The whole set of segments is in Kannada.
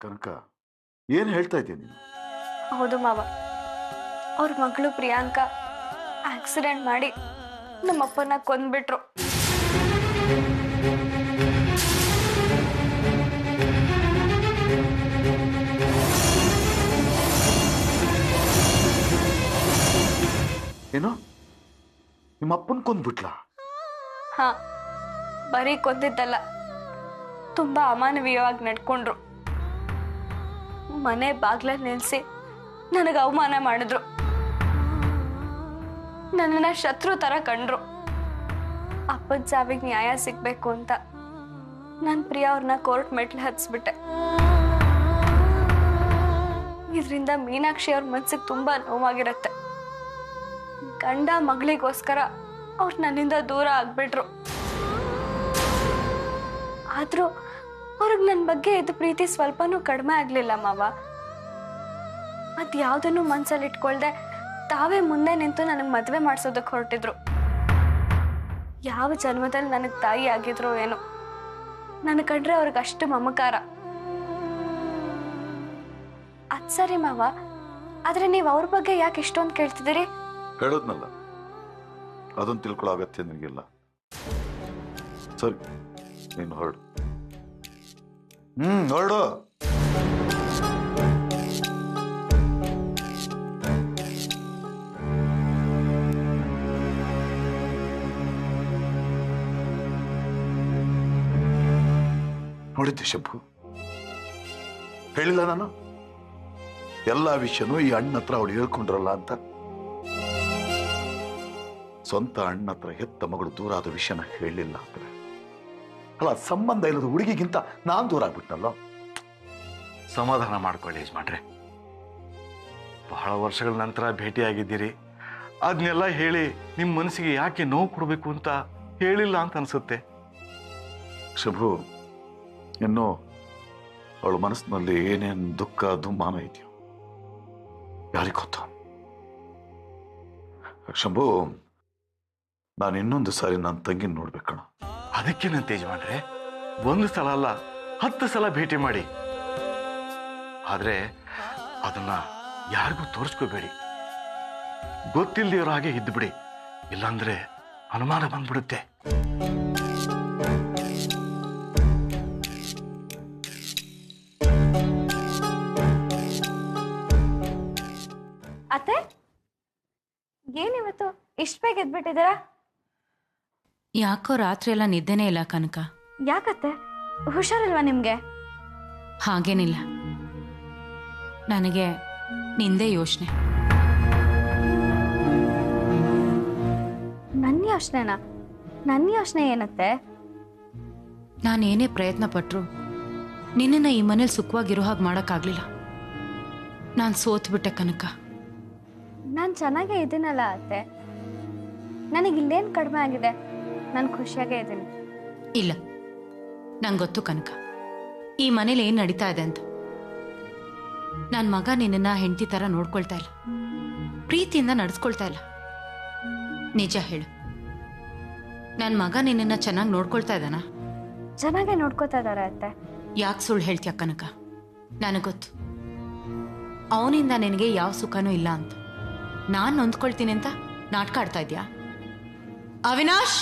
ಕನಕ, ಏನು ಹೇಳ್ತಾ ಇದ್ದೀನಿ ನೀನು? ಹೌದು ಮಾವ, ಅವ್ರ ಮಗಳು ಪ್ರಿಯಾಂಕಾ ಆಕ್ಸಿಡೆಂಟ್ ಮಾಡಿ ನಮ್ಮಪ್ಪನ ಕೊಂದ್ಬಿಟ್ರು. ಏನು, ನಿಮ್ಮ ಅಪ್ಪನ ಕೊಂದ್ಬಿಟ್ಲಾ? ಹಾ, ಬರೀ ಕೊಂದಿದ್ದಲ್ಲ, ತುಂಬಾ ಅಮಾನವೀಯವಾಗಿ ನಡ್ಕೊಂಡ್ರು. ಮನೆ ಬಾಗ್ಲಲ್ಲಿ ನಿಲ್ಸಿ ನನಗೆ ಅವಮಾನ ಮಾಡಿದ್ರು. ನನ್ನನ್ನ ಶತ್ರು ತರ ಕಂಡ್ರು. ಅಪ್ಪನ ಸಾವಿಗೆ ನ್ಯಾಯ ಸಿಗ್ಬೇಕು ಅಂತ ನಾನು ಪ್ರಿಯಾ ಅವ್ರನ್ನ ಕೋರ್ಟ್ ಮೆಟ್ಲು ಹತ್ಸ್ಬಿಟ್ಟೆ. ಇದರಿಂದ ಮೀನಾಕ್ಷಿ ಅವ್ರ ಮನ್ಸಿಗೆ ತುಂಬಾ ನೋವಾಗಿರತ್ತೆ. ಗಂಡ ಮಗಳಿಗೋಸ್ಕರ ಅವ್ರು ನನ್ನಿಂದ ದೂರ ಆಗ್ಬಿಟ್ರು. ಆದ್ರೂ ಅವ್ರಿಗೆ ನನ್ನ ಬಗ್ಗೆ ಇದು ಪ್ರೀತಿ ಸ್ವಲ್ಪನೂ ಕಡಿಮೆ ಆಗ್ಲಿಲ್ಲ ಮಾವ. ಅದ್ಯಾವುದನ್ನು ಮನ್ಸಲ್ಲಿ ಇಟ್ಕೊಳ್ದೆ ತಾವೇ ಮುಂದೆ ನಿಂತು ನನಗೆ ಮದುವೆ ಮಾಡಿಸೋದಕ್ಕೆ ಹೊರಟಿದ್ರು. ಯಾವ ಜನ್ಮದಲ್ಲಿ ನನಗೆ ತಾಯಿ ಆಗಿದ್ರು ಏನೋ, ನನ್ನ ಕಂಡ್ರೆ ಅವ್ರಿಗೆ ಅಷ್ಟು ಮಮಕಾರ. ಅದ್ ಸರಿ ಮಾವ, ಆದ್ರೆ ನೀವು ಅವ್ರ ಬಗ್ಗೆ ಯಾಕೆ ಇಷ್ಟೊಂದು ಕೇಳ್ತಿದ್ದೀರಿ? ಹೇಳೋದ್ನಲ್ಲ, ಅದನ್ನು ತಿಳ್ಕೊಳ್ಳೋ ಅಗತ್ಯ ನಿನಗಿಲ್ಲ. ಸರಿ, ನೀನು ಹೊರಡು. ಹೊರಡು. ನೋಡಿದ್ದೆ ಶಂಭು, ಹೇಳಿಲ್ಲ ನಾನು ಎಲ್ಲ ವಿಷಯನೂ ಈ ಅಣ್ಣ ಹತ್ರ ಅವಳು ಹೇಳ್ಕೊಂಡ್ರಲ್ಲ ಅಂತ. ಸ್ವಂತ ಅಣ್ಣ ಹತ್ರ ಹೆತ್ತ ಮಗಳು ದೂರ ಆದ ವಿಷಯನ ಹೇಳಲಿಲ್ಲ ಅಂದ್ರೆ, ಅಲ್ಲ ಸಂಬಂಧ ಇಲ್ಲದ ಹುಡುಗಿಗಿಂತ ನಾನ್ ದೂರ ಆಗ್ಬಿಟ್ನಲ್ಲ. ಸಮಾಧಾನ ಮಾಡ್ಕೊಳ್ಳಿ ಯಜಮಾನ್ರೆ, ಬಹಳ ವರ್ಷಗಳ ನಂತರ ಭೇಟಿಯಾಗಿದ್ದೀರಿ. ಅದನ್ನೆಲ್ಲ ಹೇಳಿ ನಿಮ್ಮ ಮನಸ್ಸಿಗೆ ಯಾಕೆ ನೋವು ಕೊಡಬೇಕು ಅಂತ ಹೇಳಿಲ್ಲ ಅಂತ ಅನ್ಸುತ್ತೆ. ಶಂಭು, ಇನ್ನು ಅವಳ ಮನಸ್ಸಿನಲ್ಲಿ ಏನೇನು ದುಃಖ ದುಮ್ಮಾನ ಇದೆಯೋ ಯಾರಿಗೆ ಗೊತ್ತು. ಶಂಭು, ನಾನು ಇನ್ನೊಂದು ಸಾರಿ ನನ್ನ ತಂಗಿನ ನೋಡ್ಬೇಕಣ. ಅದಕ್ಕೇನಂತ ಯಜಮಾನ್ರೆ, ಒಂದು ಸಲ ಅಲ್ಲ 10 ಸಲ ಭೇಟಿ ಮಾಡಿ. ಆದ್ರೆ ಅದನ್ನ ಯಾರಿಗೂ ತೋರಿಸ್ಕೋಬೇಡಿ, ಗೊತ್ತಿಲ್ದಿರೋ ಹಾಗೆ ಇದ್ದುಬಿಡಿ, ಇಲ್ಲಾಂದ್ರೆ ಅನುಮಾನ ಬಂದ್ಬಿಡುತ್ತೆ. ಅತ್ತೆ, ಏನಿವತ್ತು ಇಷ್ಟ ಬೇಗ ಎದ್ಬಿಟ್ಟಿದ್ದೀರಾ? ಯಾಕೋ ರಾತ್ರಿ ಎಲ್ಲ ನಿದ್ದೆನೇ ಇಲ್ಲ ಕನಕ. ಯಾಕತ್ತೆ, ಹುಷಾರಿಲ್ವಾ ನಿಮ್ಗೆ? ಹಾಗೇನಿಲ್ಲ, ನನಗೆ ನಿಂದೇ ಯೋಚನೆ. ನನ್ನ ಯೋಚನೆನಾ? ನನ್ನ ಯೋಚನೆ ಏನತ್ತೆ? ನಾನೇನೇ ಪ್ರಯತ್ನ ಪಟ್ರು ನಿನ್ನನ್ನು ಈ ಮನೇಲಿ ಸುಖವಾಗಿರೋ ಹಾಗೆ ಮಾಡೋಕ್ಕಾಗಲಿಲ್ಲ. ನಾನು ಸೋತ್ಬಿಟ್ಟೆ ಕನಕ. ನಾನು ಚೆನ್ನಾಗೇ ಇದ್ದೀನಲ್ಲ ಅತ್ತೆ, ನನಗೆ ಇಲ್ಲೇನು ಕಡಿಮೆ ಆಗಿದೆ? ನಾನು ಖುಷಿಯಾಗೇ ಇದ್ದೀನಿ. ಇಲ್ಲ, ನಂಗೆ ಗೊತ್ತು ಕನಕ, ಈ ಮನೇಲಿ ಏನು ನಡೀತಾ ಇದೆ ಅಂತ. ನನ್ನ ಮಗ ನಿನ್ನನ್ನು ಹೆಂಡತಿ ಥರ ನೋಡ್ಕೊಳ್ತಾ ಇಲ್ಲ, ಪ್ರೀತಿಯಿಂದ ನಡೆಸ್ಕೊಳ್ತಾ ಇಲ್ಲ. ನಿಜ ಹೇಳು, ನನ್ನ ಮಗ ನಿನ್ನನ್ನು ಚೆನ್ನಾಗಿ ನೋಡ್ಕೊಳ್ತಾ ಇದ್ದಾನ? ಚೆನ್ನಾಗೇ ನೋಡ್ಕೋತಾ ಇದ್ದಾರೆ ಅತ್ತೆ. ಯಾಕೆ ಸುಳ್ಳು ಹೇಳ್ತೀಯ ಕನಕ? ನನಗೆ ಗೊತ್ತು ಅವನಿಂದ ನಿನಗೆ ಯಾವ ಸುಖನೂ ಇಲ್ಲ ಅಂತ. ನಾನು ನೊಂದ್ಕೊಳ್ತೀನಿ ಅಂತ ನಾಟಕ ಆಡ್ತಾ ಇದ್ಯಾ? ಅವಿನಾಶ್,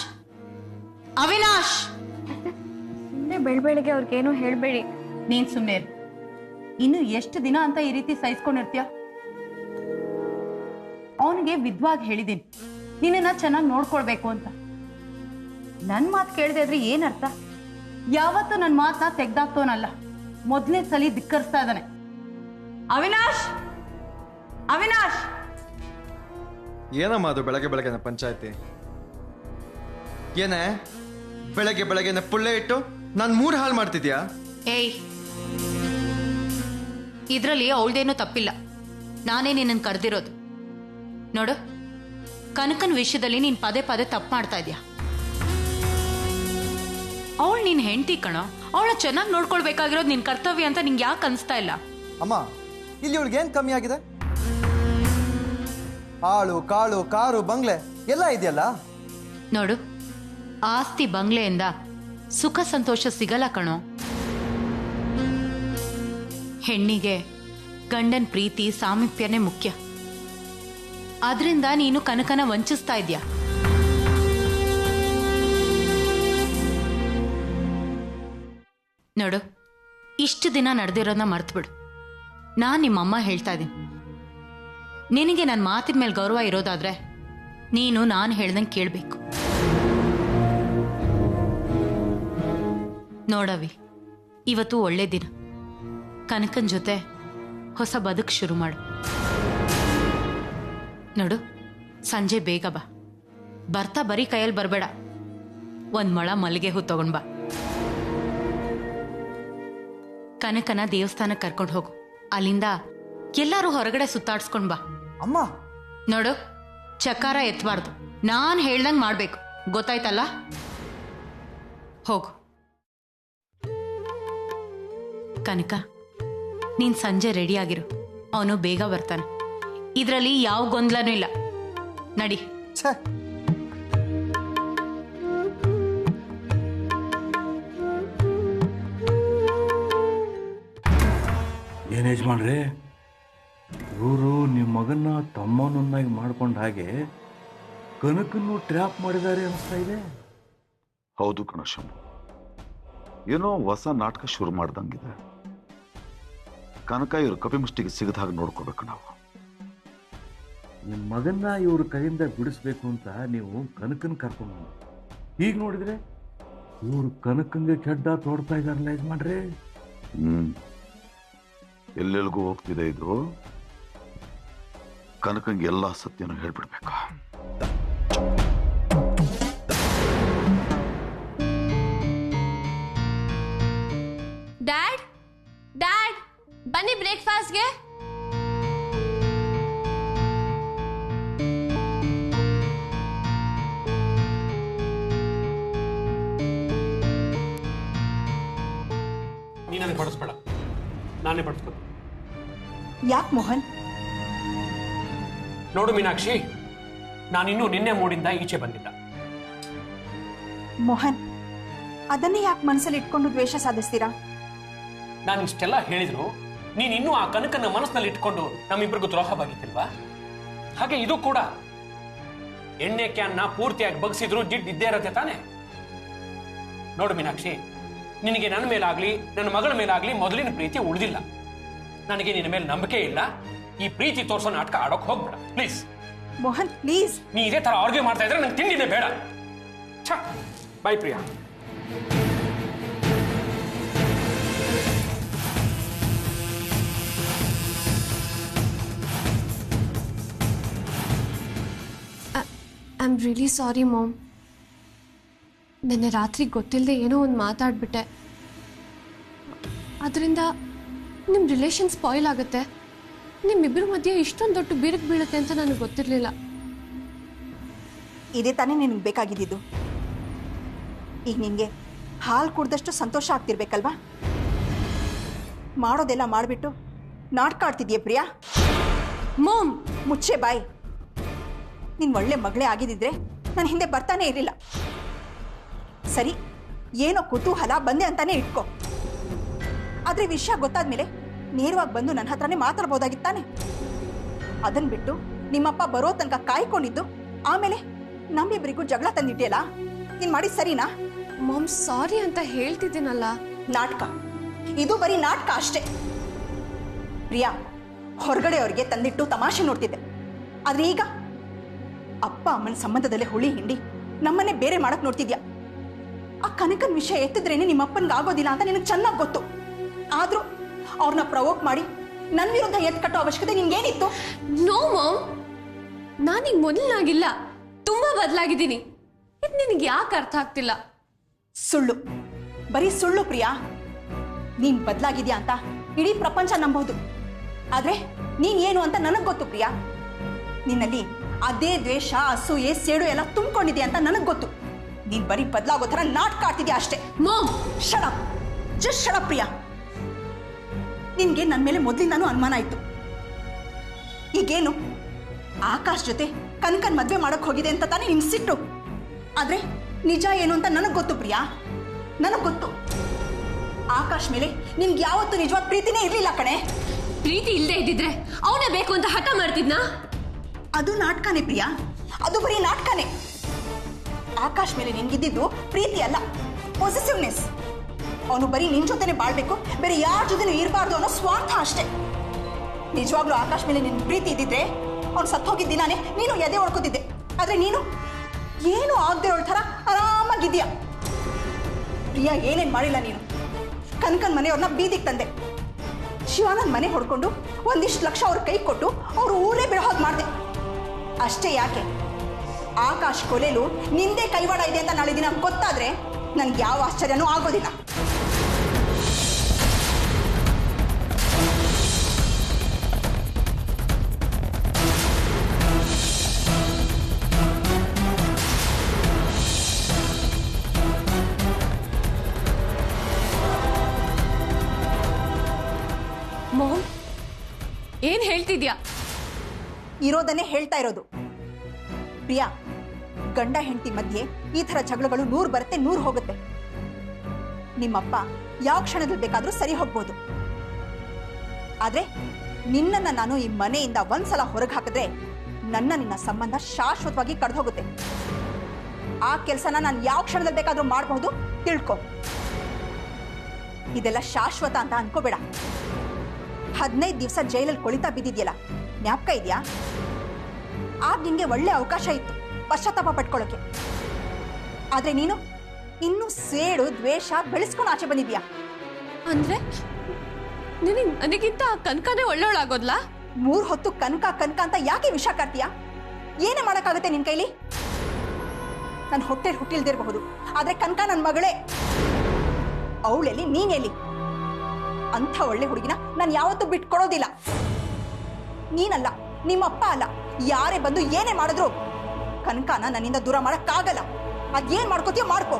ಅವಿನಾಶ್! ಸುಮ್ಮನೆ ಬೆಳಬೆಳಿಗ್ಗೆ ಅವ್ರಿಗೇನು ಹೇಳಬೇಡಿ. ನೀನ್ ಸುಮ್ಮನೆ ಇನ್ನು ಎಷ್ಟು ದಿನ ಅಂತ ಈ ರೀತಿ ಸಹಿಸ್ಕೊಂಡಿರ್ತೀಯ? ಅವನಿಗೆ ವಿದ್ವಾಗಿ ಹೇಳಿದೀನಿ ನಿನ್ನನ್ನ ಚೆನ್ನಾಗಿ ನೋಡ್ಕೊಳ್ಬೇಕು ಅಂತ. ನನ್ ಮಾತು ಕೇಳದೆ ಇದ್ರೆ ಏನರ್ಥ? ಯಾವತ್ತೂ ನನ್ನ ಮಾತನ್ನ ತೆಗ್ದಾಕ್ತವನಲ್ಲ, ಮೊದಲನೇ ಸಲ ಧಿಕ್ಕರಿಸ್ತಾ ಇದ್ದಾನೆ. ಅವಿನಾಶ್, ಅವಿನಾಶ್! ಏನಮ್ಮ ಅದು ಬೆಳಗ್ಗೆ ಬೆಳಗ್ಗೆನ ಪಂಚಾಯತಿ? ಏನೇ ಬೆಳಗ್ಗೆ ಬೆಳಗ್ಗೆನ ಪುಳ್ಳೆ ಇಟ್ಟು ನಾನು 3 ಹಾಳು ಮಾಡ್ತಿದ್ಯಾ? ಏಯ್, ಇದರಲ್ಲಿ ಅವಳದೇನೂ ತಪ್ಪಿಲ್ಲ, ನಾನೇ ನಿನ್ನನ್ನು ಕರೆದಿರೋದು. ನೋಡು, ಕನಕನ ವಿಷಯದಲ್ಲಿ ನೀನು ಪದೇ ಪದೇ ತಪ್ಪು ಮಾಡ್ತಾ ಇದೀಯ. ಅವಳು ನಿನ್ನ ಹೆಂಡತಿ ಕಣೋ, ಅವಳ ಚೆನ್ನಾಗಿ ನೋಡ್ಕೊಳ್ಬೇಕಾಗಿರೋದು ನಿನ್ನ ಕರ್ತವ್ಯ ಅಂತ ನಿಂಗೆ ಯಾಕೆ ಅನಿಸ್ತಾ ಇಲ್ಲ? ಅಮ್ಮ, ಇಲ್ಲಿ ಇವಳಿಗೆ ಏನು ಕಮ್ಮಿ ಆಗಿದೆ? ಆಳು ಕಾಳು ಕಾರು ಬಂಗ್ಲೆ ಎಲ್ಲ ಇದೆಯಲ್ಲ. ನೋಡು, ಆಸ್ತಿ ಬಂಗ್ಲೆಯಿಂದ ಸುಖ ಸಂತೋಷ ಸಿಗಲ್ಲ ಕಣೋ. ಹೆಣ್ಣಿಗೆ ಗಂಡನ ಪ್ರೀತಿ ಸಾಮೀಪ್ಯನೇ ಮುಖ್ಯ. ಆದ್ರಿಂದ ನೀನು ಕನಕನ ವಂಚಿಸ್ತಾ ಇದ್ಯಾ? ನೋಡು, ಇಷ್ಟು ದಿನ ನಡೆದಿರೋದನ್ನ ಮರ್ತ್ಬಿಡು. ನಾನು ನಿಮ್ಮಮ್ಮ ಹೇಳ್ತಾ ಇದ್ದೀನಿ, ನಿನಗೆ ನನ್ನ ಮಾತಿನ ಮೇಲೆ ಗೌರವ ಇರೋದಾದ್ರೆ ನೀನು ನಾನು ಹೇಳ್ದಂಗೆ ಕೇಳಬೇಕು. ನೋಡವಿ, ಇವತ್ತು ಒಳ್ಳೆ ದಿನ. ಕನಕನ ಜೊತೆ ಹೊಸ ಬದುಕು ಶುರು ಮಾಡು. ನೋಡು, ಸಂಜೆ ಬೇಗ ಬಾ. ಬರ್ತಾ ಬರೀ ಕೈಯಲ್ಲಿ ಬರಬೇಡ, ಒಂದ್ ಮೊಳ ಮಲ್ಲಿಗೆ ಹೂ ತಗೊಂಡ್ ಬಾ. ಕನಕನ ದೇವಸ್ಥಾನಕ್ಕೆ ಕರ್ಕೊಂಡು ಹೋಗು. ಅಲ್ಲಿಂದ ಎಲ್ಲರೂ ಹೊರಗಡೆ ಸುತ್ತಾಡ್ಸ್ಕೊಂಡ್ ಬಾ. ಅಮ್ಮ, ನೋಡು, ಚಕಾರ ಎತ್ತಬಾರ್ದು, ನಾನು ಹೇಳ್ದಂಗೆ ಮಾಡ್ಬೇಕು, ಗೊತ್ತಾಯ್ತಲ್ಲ? ಹೋಗು. ಕನಕ, ನೀನ್ ಸಂಜೆ ರೆಡಿ ಆಗಿರು, ಅವನು ಬೇಗ ಬರ್ತಾನೆ. ಇದರಲ್ಲಿ ಯಾವ ಗೊಂದಲನೂ ಇಲ್ಲ. ನಡಿ. ಛೇ, ಏನು ಯಜಮಾನ್ರೆ, ಇವರು ನಿಮ್ಮ ಮಗನ್ನ ತಮ್ಮನನ್ನಾಗಿ ಮಾಡ್ಕೊಂಡ ಹಾಗೆ ಕನಕನ್ನು ಟ್ರ್ಯಾಪ್ ಮಾಡಿದ್ದಾರೆ ಅನಿಸ್ತಾ ಇದೆ. ಹೌದು ಕಣಶಂ, ಏನೋ ಹೊಸ ನಾಟಕ ಶುರು ಮಾಡ್ದಂಗಿದೆ. ಕನಕ ಇವ್ರ ಕಪಿಮುಷ್ಟಿಗೆ ಸಿಗದ ಹಾಗೆ ನೋಡ್ಕೋಬೇಕು ನಾವು. ನಿಮ್ಮ ಮಗನ್ನ ಇವ್ರ ಕೈಯಿಂದ ಬಿಡಿಸ್ಬೇಕು ಅಂತ ನೀವು ಕನಕನ್ ಕರ್ಕೊಂಡು ಬಂದು, ಈಗ ನೋಡಿದ್ರೆ ಇವರು ಕನಕಂಗೆ ಕೆಡ್ಡ ತೋಡ್ತಾ ಇದಾರಲ್ಲ ಯಜಮಾನ್ರೆ. ಎಲ್ಲೆಲ್ಗೂ ಹೋಗ್ತಿದೆ ಇದು. ಕನಕಂಗೆ ಎಲ್ಲ ಸತ್ಯನೂ ಹೇಳ್ಬಿಡ್ಬೇಕಾ? ಡ್ಯಾಡ್, ಡ್ಯಾಡ್, ಬನ್ನಿ ಬ್ರೇಕ್ಫಾಸ್ಟ್ಗೆ. ನೀ ನನಗೆ ಬಡಿಸ್ಬೇಡ, ನಾನೇ ಬಡಿಸ್ಬೇಕು. ಯಾಕೆ ಮೋಹನ್? ನೋಡು ಮೀನಾಕ್ಷಿ, ನಾನಿನ್ನೂ ನಿನ್ನೆ ಮೂಡಿಂದ ಈಚೆ ಬಂದಿದ್ದ. ಮೋಹನ್, ಅದನ್ನೇ ಯಾಕೆ ಮನಸ್ಸಲ್ಲಿ ಇಟ್ಕೊಂಡು ದ್ವೇಷ ಸಾಧಿಸ್ತೀರಾ? ನಾನು ಇಷ್ಟೆಲ್ಲ ಹೇಳಿದ್ರು ನೀನ್ ಇನ್ನೂ ಆ ಕನಕನ್ನ ಮನಸ್ಸಿನಲ್ಲಿ ಇಟ್ಕೊಂಡು ನಮ್ಮಿಬ್ಬರಿಗೂ ದ್ರೋಹ ಬಾಗಿತ್ತಿಲ್ವಾ? ಹಾಗೆ ಇದು ಕೂಡ. ಎಣ್ಣೆ ಕ್ಯಾನ್ನ ಪೂರ್ತಿಯಾಗಿ ಬಗ್ಸಿದ್ರು ಜಿಡ್ ಇದ್ದೇ ಇರತ್ತೆ ತಾನೆ. ನೋಡು ಮೀನಾಕ್ಷಿ, ನಿನಗೆ ನನ್ನ ಮೇಲಾಗ್ಲಿ ನನ್ನ ಮಗಳ ಮೇಲಾಗ್ಲಿ ಮೊದಲಿನ ಪ್ರೀತಿ ಉಳಿದಿಲ್ಲ. ನನಗೆ ನಿನ್ನ ಮೇಲೆ ನಂಬಿಕೆ ಇಲ್ಲ. ಈ ಪ್ರೀತಿ ತೋರಿಸೋ ನಾಟಕ ಆಡೋಕ್ ಹೋಗ್ಬೇಡ ಪ್ಲೀಸ್. ಮೋಹನ್ ಪ್ಲೀಸ್. ನೀ ಇದೇ ತರ ಆರ್ಗ್ಯೂ ಮಾಡ್ತಾ ಇದ್ರೆ ನಂಗೆ ತಿಂಡಿನೇ ಬೇಡ. Bye Priya. I am really sorry mom. ನಿನ್ನೆ ರಾತ್ರಿ ಗೊತ್ತಿಲ್ಲದೆ ಏನೋ ಒಂದು ಮಾತಾಡ್ಬಿಟ್ಟೆ. ಅದರಿಂದ ನಿಮ್ಮ ರಿಲೇಷನ್ ಸ್ಪಾಯ್ಲ್ ಆಗುತ್ತೆ. ನಿಮ್ಮಿಬ್ಬರ ಮಧ್ಯೆ ಇಷ್ಟೊಂದು ದೊಡ್ಡ ಬಿರುಕು ಬೀಳುತ್ತೆ ಅಂತ ನನಗೆ ಗೊತ್ತಿರಲಿಲ್ಲ. ಇದೇ ತಾನೇ ನಿನಗೆ ಬೇಕಾಗಿದ್ದು. ಈಗ ನಿನಗೆ ಹಾಲು ಕುಡ್ದಷ್ಟು ಸಂತೋಷ ಆಗ್ತಿರ್ಬೇಕಲ್ವಾ? ಮಾಡೋದೆಲ್ಲ ಮಾಡಿಬಿಟ್ಟು ನಾಟಕ ಆಡ್ತಿದ್ಯೆ ಪ್ರಿಯಾ. ಮಾಮ್, ಮುಚ್ಚೆ ಬಾಯ್. ನೀನು ಒಳ್ಳೆ ಮಗಳೇ ಆಗಿದ್ದಿದ್ರೆ ನನ್ನ ಹಿಂದೆ ಬರ್ತಾನೆ ಇರಲಿಲ್ಲ. ಸರಿ, ಏನೋ ಕುತೂಹಲ ಬಂದೆ ಅಂತಾನೆ ಇಟ್ಕೋ. ಆದರೆ ವಿಷಯ ಗೊತ್ತಾದ್ಮೇಲೆ ನೇರವಾಗಿ ಬಂದು ನನ್ನ ಹತ್ರನೇ ಮಾತಾಡ್ಬೋದಾಗಿತ್ತಾನೆ. ಅದನ್ನ ಬಿಟ್ಟು ನಿಮ್ಮಪ್ಪ ಬರೋ ತನಕ ಕಾಯ್ಕೊಂಡಿದ್ದು, ಆಮೇಲೆ ನಮ್ಮಿಬ್ಬರಿಗೂ ಜಗಳ ತಂದಿಟ್ಟಿಯಲ್ಲ. ನೀನು ಮಾಡಿ ಸರಿನಾ? ಮಾಮ್, ಸಾರಿ ಅಂತ ಹೇಳ್ತಿದ್ದೀನಲ್ಲ. ನಾಟಕ, ಇದು ಬರೀ ನಾಟಕ ಅಷ್ಟೇ. ಪ್ರಿಯಾ, ಹೊರಗಡೆ ಅವ್ರಿಗೆ ತಂದಿಟ್ಟು ತಮಾಷೆ ನೋಡ್ತಿದ್ದೆ. ಆದ್ರೆ ಈಗ ಅಪ್ಪ ಅಮ್ಮನ ಸಂಬಂಧದಲ್ಲೇ ಹುಳಿ ಹಿಂಡಿ ನಮ್ಮನ್ನೇ ಬೇರೆ ಮಾಡಕ್ ನೋಡ್ತಿದ್ಯಾ. ಆ ಕನಕನ ವಿಷಯ ಎತ್ತಿದ್ರೇನೆ ನಿಮ್ಮಪ್ಪನ್ಗೆ ಆಗೋದಿಲ್ಲ ಅಂತ ನಿನಗೆ ಚೆನ್ನಾಗಿ ಗೊತ್ತು. ಆದ್ರೂ ಅವ್ರನ್ನ ಪ್ರವೋಕ್ ಮಾಡಿ ನನ್ನ ವಿರುದ್ಧ ಎತ್ತು ಕಟ್ಟೋ ಅವಶ್ಯಕತೆ ನಿನ್ಗೇನಿತ್ತು? ನೋ ಮಾಮ್, ನಾನೀಗ ಮೊದಲಾಗಿಲ್ಲ, ತುಂಬಾ ಬದಲಾಗಿದ್ದೀನಿ. ಇದು ನಿನಗೆ ಯಾಕೆ ಅರ್ಥ ಆಗ್ತಿಲ್ಲ? ಸುಳ್ಳು, ಬರೀ ಸುಳ್ಳು ಪ್ರಿಯಾ. ನೀನ್ ಬದಲಾಗಿದ್ಯಾ ಅಂತ ಇಡೀ ಪ್ರಪಂಚ ನಂಬೋದು. ಆದ್ರೆ ನೀನ್ ಏನು ಅಂತ ನನಗ್ ಗೊತ್ತು ಪ್ರಿಯಾ. ನಿನ್ನಲ್ಲಿ ಅದೇ ದ್ವೇಷ, ಅಸೂಯೆ, ಸೇಡು ಎಲ್ಲ ತುಂಬಿಕೊಂಡಿದ್ಯಾ ಅಂತ ನನಗ್ ಗೊತ್ತು. ನೀನ್ ಬರೀ ಬದಲಾಗೋ ಥರ ನಾಟಕ ಆಡ್ತಿದ್ಯಾ ಅಷ್ಟೇ. Mom, shut up, just shut up Priya. ನಿನ್ಗೆ ನನ್ನ ಮೇಲೆ ಮೊದಲಿಂದಾನು ಅನುಮಾನ ಆಯ್ತು. ಈಗೇನು ಆಕಾಶ್ ಜೊತೆ ಕನಕನ್ ಮದ್ವೆ ಮಾಡಕ್ ಹೋಗಿದೆ ಅಂತ ತಾನೇ ನಿನ್ ಸಿಟ್ಟು. ಆದ್ರೆ ನಿಜ ಏನು ಅಂತ ನನಗ್ ಗೊತ್ತು ಪ್ರಿಯಾ, ನನಗ್ ಗೊತ್ತು. ಆಕಾಶ್ ಮೇಲೆ ನಿನ್ಗೆ ಯಾವತ್ತೂ ನಿಜವಾದ ಪ್ರೀತಿನೇ ಇರ್ಲಿಲ್ಲ ಕಣೆ. ಪ್ರೀತಿ ಇಲ್ಲದೆ ಇದ್ದಿದ್ರೆ ಅವನೇ ಬೇಕು ಅಂತ ಹಠ ಮಾಡ್ತಿದ್ನಾ? ಅದು ನಾಟಕನೇ ಪ್ರಿಯಾ, ಅದು ಬರೀ ನಾಟಕನೇ. ಆಕಾಶ್ ಮೇಲೆ ನಿನ್ಗಿದ್ದಿದ್ದು ಪ್ರೀತಿ ಅಲ್ಲ, ಪೊಸೆಸಿವ್ನೆಸ್. ಅವನು ಬರೀ ನಿನ್ ಜೊತೆನೆ ಬಾಳ್ಬೇಕು, ಬೇರೆ ಯಾರ ಜೊತೆನೂ ಇರಬಾರ್ದು ಅನ್ನೋ ಸ್ವಾರ್ಥ ಅಷ್ಟೇ. ನಿಜವಾಗ್ಲೂ ಆಕಾಶ್ ಮೇಲೆ ನಿನ್ ಪ್ರೀತಿ ಇದ್ದಿದ್ರೆ ಅವ್ನು ಸತ್ತೋಗಿದ್ದ ದಿನಾನೇ ನೀನು ಎದೆ ಹೊಡ್ಕೋತಿದ್ದೆ. ಆದ್ರೆ ನೀನು ಏನು ಆಗದೆ ಇರೋ ಥರ ಆರಾಮಾಗಿದ್ಯಾ. ಪ್ರಿಯಾ, ಏನೇನ್ ಮಾಡಿಲ್ಲ ನೀನು. ಕನಕನ್ ಮನೆಯವ್ರನ್ನ ಬೀದಿಗೆ ತಂದೆ, ಶಿವಾನಂದ್ ಮನೆ ಹೊಡ್ಕೊಂಡು ಒಂದಿಷ್ಟು ಲಕ್ಷ ಅವ್ರ ಕೈ ಕೊಟ್ಟು ಅವ್ರು ಊರೇ ಬಿಡೋ ಹಾಗೆ ಮಾಡಿದೆ. ಅಷ್ಟೇ ಯಾಕೆ, ಆಕಾಶ್ ಕೊಲೆಲು ನಿಂದೇ ಕೈವಾಡ ಇದೆ ಅಂತ ನಾಳೆ ದಿನ ಗೊತ್ತಾದ್ರೆ ನನ್ಗೆ ಯಾವ ಆಶ್ಚರ್ಯನೂ ಆಗೋದಿಲ್ಲ. ಮೋಹನ್, ಏನ್ ಹೇಳ್ತಿದ್ಯಾ? ಇರೋದನ್ನೇ ಹೇಳ್ತಾ ಇರೋದು. ಪ್ರಿಯಾ, ಗಂಡ ಹೆಂಡತಿ ಮಧ್ಯೆ ಈ ಥರ ಜಗಳಗಳು 100 ಬರುತ್ತೆ, 100 ಹೋಗುತ್ತೆ. ನಿಮ್ಮಪ್ಪ ಯಾವ ಕ್ಷಣದಲ್ಲಿ ಬೇಕಾದ್ರೂ ಸರಿ ಹೋಗ್ಬೋದು. ಆದ್ರೆ ನಿನ್ನನ್ನ ನಾನು ಈ ಮನೆಯಿಂದ ಒಂದ್ಸಲ ಹೊರಗೆ ಹಾಕಿದ್ರೆ ನಿನ್ನ ಸಂಬಂಧ ಶಾಶ್ವತವಾಗಿ ಕಡ್ದು ಹೋಗುತ್ತೆ. ಆ ಕೆಲಸನ ನಾನು ಯಾವ ಕ್ಷಣದಲ್ಲಿ ಬೇಕಾದ್ರೂ ಮಾಡಬಹುದು, ತಿಳ್ಕೊ. ಇದೆಲ್ಲ ಶಾಶ್ವತ ಅಂತ ಅನ್ಕೋಬೇಡ. 15 ದಿವಸ ಜೈಲಲ್ಲಿ ಕೊಳಿತಾ ಬಿದ್ದಿದ್ಯಲ್ಲ, ಜ್ಞಾಪಕ ಇದೆಯಾ? ಆಗ ನಿನ್ಗೆ ಒಳ್ಳೆ ಅವಕಾಶ ಇತ್ತು ಪಶ್ಚಾತ್ತಾಪ ಪಟ್ಕೊಳ್ಳೋಕೆ. ಆದ್ರೆ ನೀನು ಇನ್ನೂ ಸೇಡು ದ್ವೇಷ ಬೆಳೆಸ್ಕೊಂಡು ಆಚೆ ಬಂದಿದ್ಯಾ. ಅಂದ್ರೆ ನನಗಿಂತ ಕನಕನೇ ಒಳ್ಳೆಯವಳಾಗೋದ್ಲಾ? 3 ಹೊತ್ತು ಕನಕ ಕನಕ ಅಂತ ಯಾಕೆ ವಿಷ ಕಾಡ್ತೀಯಾ? ಏನೇ ಮಾಡಕ್ಕಾಗತ್ತೆ ನಿನ್ ಕೈಲಿ? ನನ್ನ ಹೊಟ್ಟೆಲಿ ಹುಟ್ಟಿಲ್ದಿರಬಹುದು, ಆದ್ರೆ ಕನಕ ನನ್ನ ಮಗಳೇ. ಅವಳೆಲ್ಲಿ, ನೀನೆಲ್ಲಿ? ಅಂಥ ಒಳ್ಳೆ ಹುಡುಗಿನ ನಾನು ಯಾವತ್ತೂ ಬಿಟ್ಕೊಡೋದಿಲ್ಲ. ನೀನಲ್ಲ, ನಿಮ್ಮಪ್ಪ ಅಲ್ಲ, ಯಾರೇ ಬಂದು ಏನೇ ಮಾಡಿದ್ರು ಕನಕನ ನನ್ನಿಂದ ದೂರ ಮಾಡಕ್ಕಾಗಲ್ಲ. ಅದೇನ್ ಮಾಡ್ಕೋತೀಯೋ ಮಾಡ್ಕೋ.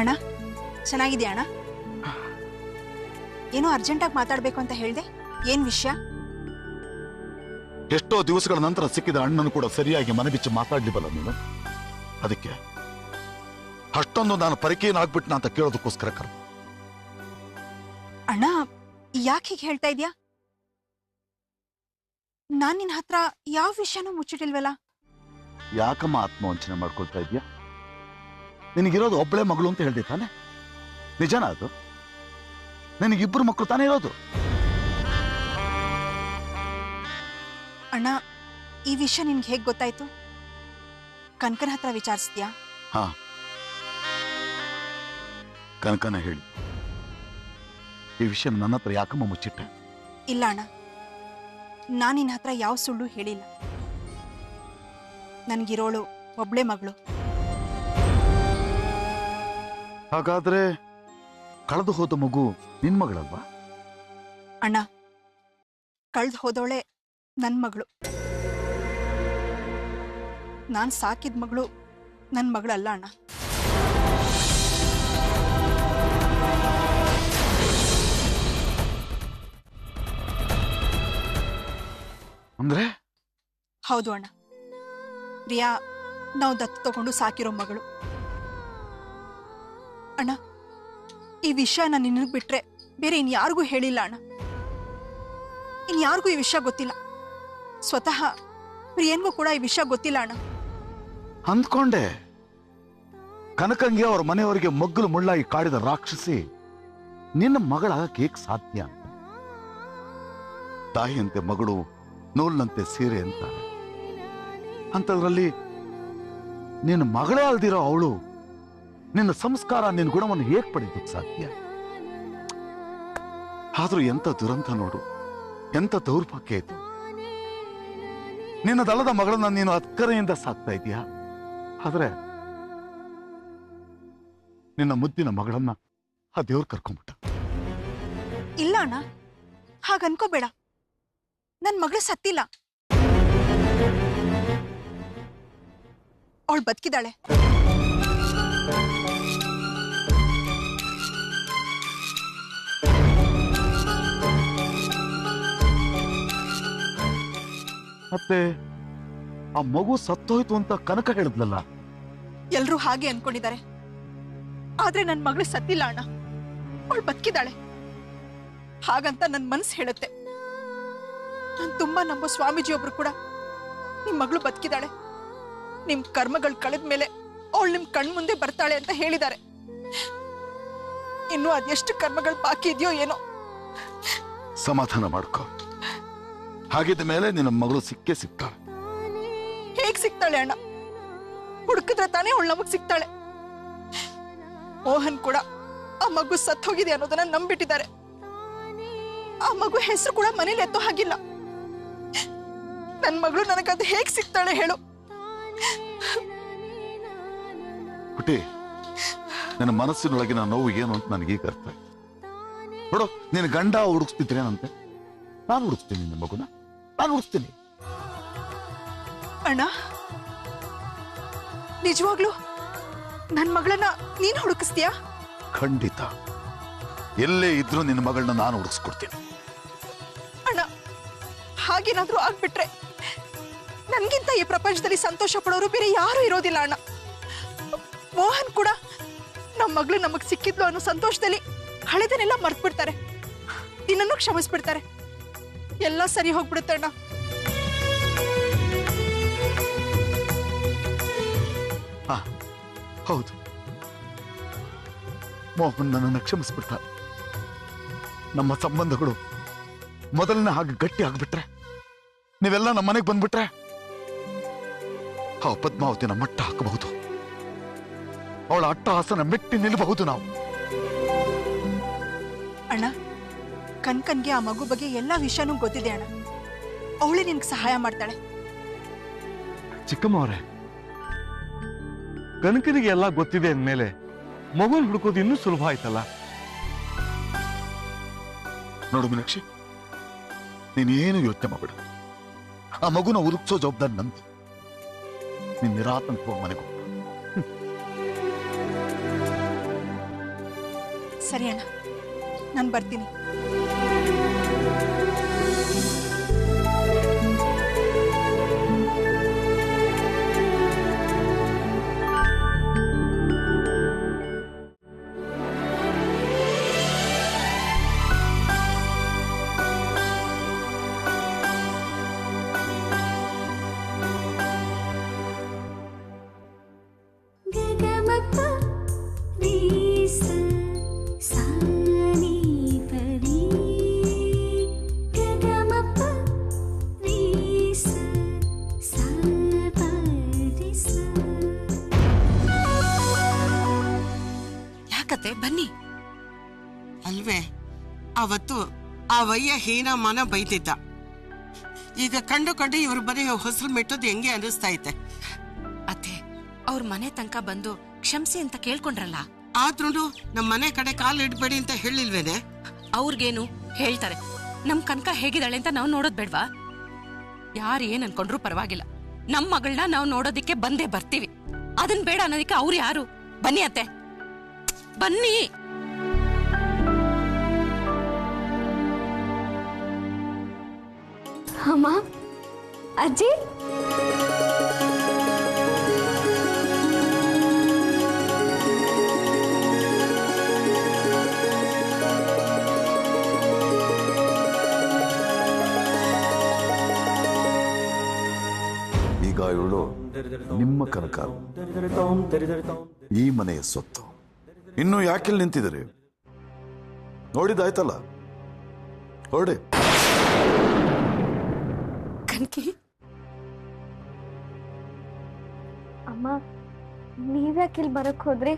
ಅಣ್ಣ, ಚೆನ್ನಾಗಿದ್ಯಾ ಅಣ್ಣ? ಏನೋ ಅರ್ಜೆಂಟಾಗಿ ಮಾತಾಡ್ಬೇಕು ಅಂತ ಹೇಳ್ದೆ, ಏನ್ ವಿಷಯ? ಎಷ್ಟೋ ದಿವಸಗಳ ನಂತರ ಸಿಕ್ಕಿದ ಅಣ್ಣನು ಕೂಡ ಸರಿಯಾಗಿ ಮನಬಿಚ್ಚಿ ಮಾತಾಡ್ಲಿಬಲ್ಲ ನೀನು. ಅದಕ್ಕೆ ಅಷ್ಟೊಂದು ನಾನು ಪರಿಕೇನಾಗ್ಬಿಟ್ನ ಅಂತ ಕೇಳೋದಕ್ಕೋಸ್ಕರ ಕರೆದು. ಅಣ್ಣ, ಯಾಕೆ ಹೀಗೆ ಹೇಳ್ತಾ ಇದ್ಯಾ? ನಾನ್ ನಿನ್ನ ಹತ್ರ ಯಾವ ವಿಷಯನೂ ಮುಚ್ಚಿಟ್ಟಿಲ್ವಲ್ಲ. ಯಾಕಮ್ಮ ಆತ್ಮವಂಚನೆ ಮಾಡ್ಕೊಳ್ತಾ ಇದ್ಯಾ? ನಿನಗಿರೋದು ಒಬ್ಬಳೆ ಮಗಳು ಅಂತ ಹೇಳ್ದೆ ತಾನೆ? ನಿಜನಾ ಅದು? ನಿನಗಿಬ್ಬರು ಮಕ್ಕಳು ತಾನೇ ಇರೋದು? ಅಣ್ಣ, ಈ ವಿಷಯ ನಿನ್ಗೆ ಹೇಗ್ ಗೊತ್ತಾಯ್ತು? ಕನಕನ ಹತ್ರ ವಿಚಾರಿಸ್ತೀಯಾ? ಹಾ, ಕನಕನ ಹೇಳಿ. ಈ ವಿಷಯ ನನ್ನ ಹತ್ರ ಯಾಕಮ್ಮ ಮುಚ್ಚಿಟ್ಟೆ? ಇಲ್ಲ ಅಣ್ಣ, ನಾನು ನಿನ್ನ ಹತ್ರ ಯಾವ ಸುಳ್ಳು ಹೇಳಿಲ್ಲ. ನನಗಿರೋಳು ಒಬ್ಳೆ ಮಗಳು. ಹಾಗಾದ್ರೆ ಕಳೆದು ಹೋದ ಮಗು ನಿನ್ ಮಗಳಲ್ವಾ? ಅಣ್ಣ, ಕಳ್ದು ಹೋದವಳೆ ನನ್ನ ಮಗಳು. ನಾನು ಸಾಕಿದ ಮಗಳು ನನ್ನ ಮಗಳಲ್ಲ ಅಣ್ಣ. ಅಂದ್ರೆ? ಹೌದು ಅಣ್ಣ, ಪ್ರಿಯಾ ನಾವು ದತ್ತು ತಗೊಂಡು ಸಾಕಿರೋ ಮಗಳು. ಅಣ್ಣ, ಈ ವಿಷಯ ನಾನು ನಿನಗೆ ಬಿಟ್ರೆ ಬೇರೆ ಇನ್ಯಾರಿಗೂ ಹೇಳಿಲ್ಲ ಅಣ್ಣ. ಇನ್ಯಾರಿಗೂ ಈ ವಿಷಯ ಗೊತ್ತಿಲ್ಲ. ಸ್ವತಃ ಪ್ರಿಯನ್ಗೂ ಕೂಡ ಈ ವಿಷಯ ಗೊತ್ತಿಲ್ಲ ಅಣ್ಣ. ಅಂದ್ಕೊಂಡೆ ಕನಕಂಗೆ ಅವ್ರ ಮನೆಯವರಿಗೆ ಮಗ್ಗಲು ಮುಳ್ಳಾಗಿ ಕಾಡಿದ ರಾಕ್ಷಸಿ ನಿನ್ನ ಮಗಳಾಗಕ್ಕೆ ಹೇಗೆ ಸಾಧ್ಯ? ತಾಯಿಯಂತೆ ಮಗಳು, ನೂಲ್ನಂತೆ ಸೀರೆ ಅಂತಾರೆ. ಅಂಥದ್ರಲ್ಲಿ ನಿನ್ನ ಮಗಳೇ ಅಲ್ದಿರೋ ಅವಳು ನಿನ್ನ ಸಂಸ್ಕಾರ, ನಿನ್ನ ಗುಣವನ್ನು ಹೇಗೆ ಪಡೆಯೋದಕ್ಕೆ ಸಾಧ್ಯ? ಆದ್ರೂ ಎಂತ ದುರಂತ ನೋಡು, ಎಂತ ದೌರ್ಭಾಗ್ಯ ಇದು. ನಿನ್ನ ದಳದ ಮಗಳನ್ನ ನೀನು ಅಕ್ಕರೆಯಿಂದ ಸಾಕ್ತಾ ಇದೀಯಾ, ಆದ್ರೆ ನಿನ್ನ ಮುದ್ದಿನ ಮಗಳನ್ನ ಆ ದೇವ್ರು ಕರ್ಕೊಂಡ್ಬಿಟ್ಟ. ಇಲ್ಲ ಅಣ್ಣ, ಹಾಗನ್ಕೋಬೇಡ. ನನ್ ಮಗಳು ಸತ್ತಿಲ್ಲ, ಅವಳು ಬದುಕಿದಾಳೆ. ಮತ್ತೆ ಆ ಮಗು ಸತ್ತೋಯ್ತು ಅಂತ ಕನಕ ಹೇಳಿದ್ಲಲ್ಲ. ಎಲ್ರೂ ಹಾಗೆ ಅನ್ಕೊಂಡಿದ್ದಾರೆ, ಆದ್ರೆ ನನ್ ಮಗಳು ಸತ್ತಿಲ್ಲ ಅಣ್ಣ, ಅವಳು ಬದುಕಿದಾಳೆ. ಹಾಗಂತ ನನ್ ಮನ್ಸು ಹೇಳುತ್ತೆ. ನಾನ್ ತುಂಬಾ ನಂಬೋ ಸ್ವಾಮೀಜಿ ಒಬ್ರು ಕೂಡ ನಿಮ್ ಮಗಳು ಬದುಕಿದಾಳೆ, ನಿಮ್ ಕರ್ಮಗಳು ಕಳೆದ್ಮೇಲೆ ಅವಳು ನಿಮ್ ಕಣ್ ಮುಂದೆ ಬರ್ತಾಳೆ ಅಂತ ಹೇಳಿದ್ದಾರೆ. ಇನ್ನು ಅದೆಷ್ಟು ಕರ್ಮಗಳು ಬಾಕಿ ಇದೆಯೋ ಏನೋ. ಸಮಾಧಾನ ಮಾಡ್ಕೊ. ಹಾಗಿದ್ದ ಮೇಲೆ ನಿನ್ನ ಮಗಳು ಸಿಕ್ಕೇ ಸಿಗ್ತಾಳೆ. ಹೇಗ್ ಸಿಗ್ತಾಳೆ ಅಣ್ಣ? ಹುಡುಕಿದ್ರೆ ತಾನೇ ಅವಳು ನಮಗ್ ಸಿಗ್ತಾಳೆ. ಮೋಹನ್ ಕೂಡ ಆ ಮಗು ಸತ್ ಹೋಗಿದೆ ಅನ್ನೋದನ್ನ ನಂಬಿಟ್ಟಿದ್ದಾರೆ. ಆ ಮಗು ಹೆಸರು ಕೂಡ ಮನೇಲಿ ಎತ್ತೋ ಹಾಗಿಲ್ಲ. ನನ್ ಮಗಳು ನನಗದು ಹೇಗ್ ಸಿಗ್ತಾಳೆ ಹೇಳು? ಪುಟಿ, ನನ್ನ ಮನಸ್ಸಿನೊಳಗಿನ ನೋವು ಏನು ಅಂತ ನನಗೀಗ ಅರ್ಥ ಆಯ್ತು. ನೋಡು, ನಿನ್ನ ಗಂಡ ಹುಡುಕ್ತಿದ್ರೇನಂತೆ, ನಾನು ಹುಡುಕ್ತೀನಿ ನಿನ್ನ ಮಗುನ, ನಾನು ಹುಡುಕ್ತೀನಿ. ಅಣ್ಣ, ನಿಜವಾಗ್ಲೂ ನನ್ ಮಗಳನ್ನ ನೀನ್ ಹುಡುಕಿಸ್ತೀಯಾ? ಖಂಡಿತ. ಎಲ್ಲೇ ಇದ್ರೂ ನಿನ್ನ ಮಗಳನ್ನ ನಾನು ಹುಡುಕ್ಸ್ಕೊಡ್ತೀನಿ. ಅಣ್ಣ, ಹಾಗೇನಾದ್ರೂ ಆಗ್ಬಿಟ್ರೆ ನನ್ಗಿಂತ ಈ ಪ್ರಪಂಚದಲ್ಲಿ ಸಂತೋಷ ಪಡೋರು ಬೇರೆ ಯಾರು ಇರೋದಿಲ್ಲ ಅಣ್ಣ. ಮೋಹನ್ ಕೂಡ ನಮ್ಮ ಮಗಳು ನಮಗ್ ಸಿಕ್ಕಿದ್ಲು ಅನ್ನೋ ಸಂತೋಷದಲ್ಲಿ ಹಳೆದನ್ನೆಲ್ಲ ಮರ್ತ್ ಬಿಡ್ತಾರೆ, ನಿನ್ನನ್ನು ಕ್ಷಮಿಸ್ಬಿಡ್ತಾರೆ, ಎಲ್ಲ ಸರಿ ಹೋಗ್ಬಿಡುತ್ತೆ ಅಣ್ಣ. ಹೌದು, ಮೋಹನ್ ನನ್ನನ್ನು ಕ್ಷಮಿಸ್ಬಿಡ್ತಾರೆ. ನಮ್ಮ ಸಂಬಂಧಗಳು ಮೊದಲನೇ ಹಾಗೆ ಗಟ್ಟಿ ಆಗ್ಬಿಟ್ರೆ, ನೀವೆಲ್ಲ ನಮ್ಮ ಮನೆಗೆ ಬಂದ್ಬಿಟ್ರೆ, ಆ ಪದ್ಮಾವತಿನ ಮಟ್ಟ ಹಾಕಬಹುದು, ಅವಳ ಅಟ್ಟಹಾಸನ ಮೆಟ್ಟಿ ನಿಲ್ಲಬಹುದು ನಾವು. ಅಣ್ಣ, ಕನ್ಕನ್ಗೆ ಆ ಮಗು ಬಗ್ಗೆ ಎಲ್ಲಾ ವಿಷಯನೂ ಗೊತ್ತಿದೆ ಅಣ್ಣ. ಅವಳೇ ನಿನ್ಗೆ ಸಹಾಯ ಮಾಡ್ತಾಳೆ. ಚಿಕ್ಕಮ್ಮವ್ರೆ, ಕನಕನಿಗೆ ಎಲ್ಲ ಗೊತ್ತಿದೆ ಅಂದ್ಮೇಲೆ ಮಗುನ್ ಹುಡುಕೋದು ಇನ್ನೂ ಸುಲಭ ಆಯ್ತಲ್ಲ. ನೋಡು ಮೀನಾಕ್ಷಿ, ನೀನೇನು ಯೋಚನೆ ಮಾಡಬೇಡ. ಆ ಮಗುನ ಹುಡುಕ್ಸೋ ಜವಾಬ್ದಾರಿ ನಂದು. ನೀನ್ ನಿರಾತಂಕವಾಗಿ ಮನೆಗೆ ಹೋಗ್ತಾ. ಸರಿ ಅಣ್ಣ, ನಾನು ಬರ್ತೀನಿ. ಬನ್ನಿ. ಅಲ್ವೇ, ಅವತ್ತು ಆ ವಯ್ಯ ಹೀನ ಮನ ಬೈತಿದ್ದ. ಈಗ ಕಂಡು ಇವ್ರ ಬರೀ ಹೊಸರು ಮೆಟ್ಟೋದು ಹೆಂಗೆ ಅನಿಸ್ತಾ ಐತೆ. ಅತ್ತೆ, ಅವ್ರ ಮನೆ ತನಕ ಬಂದು ಕ್ಷಮಿಸಿ ಅಂತ ಕೇಳ್ಕೊಂಡ್ರಲ್ಲ. ಆದ್ರೂ ನಮ್ಮ ಮನೆ ಕಡೆ ಕಾಲು ಇಡ್ಬೇಡಿ ಅಂತ ಹೇಳಿಲ್ವೇನೆ? ಅವ್ರಿಗೇನು ಹೇಳ್ತಾರೆ, ನಮ್ ಕನಕ ಹೇಗಿದ್ದಾಳೆ ಅಂತ ನಾವು ನೋಡೋದ್ ಬೇಡ್ವಾ? ಯಾರು ಏನ್ ಅನ್ಕೊಂಡ್ರು ಪರವಾಗಿಲ್ಲ, ನಮ್ ಮಗಳನ್ನ ನಾವು ನೋಡೋದಿಕ್ಕೆ ಬಂದೇ ಬರ್ತೀವಿ. ಅದನ್ ಬೇಡ ಅನ್ನೋದಿಕ್ಕೆ ಅವ್ರು ಯಾರು? ಬನ್ನಿ ಅತ್ತೆ, ಬನ್ನಿ. ಅಮ್ಮ, ಅಜ್ಜಿ, ಈಗ ಇವಳು ನಿಮ್ಮ ಕನಕ, ಈ ಮನೆಯ ಸೊತ್ತು. ಇನ್ನು ಯಾಕೆಲ್ಲಿ ನಿಂತಿದ್ದೀರಿ? ನೋಡಿದಾಯ್ತಲ್ಲ, ಹೊರಡಿ. ಕನಕಿ, ಅಮ್ಮ, ನೀವ್ಯಾಕಿಲ್ ಬರಕ್ ಹೋದ್ರಿ?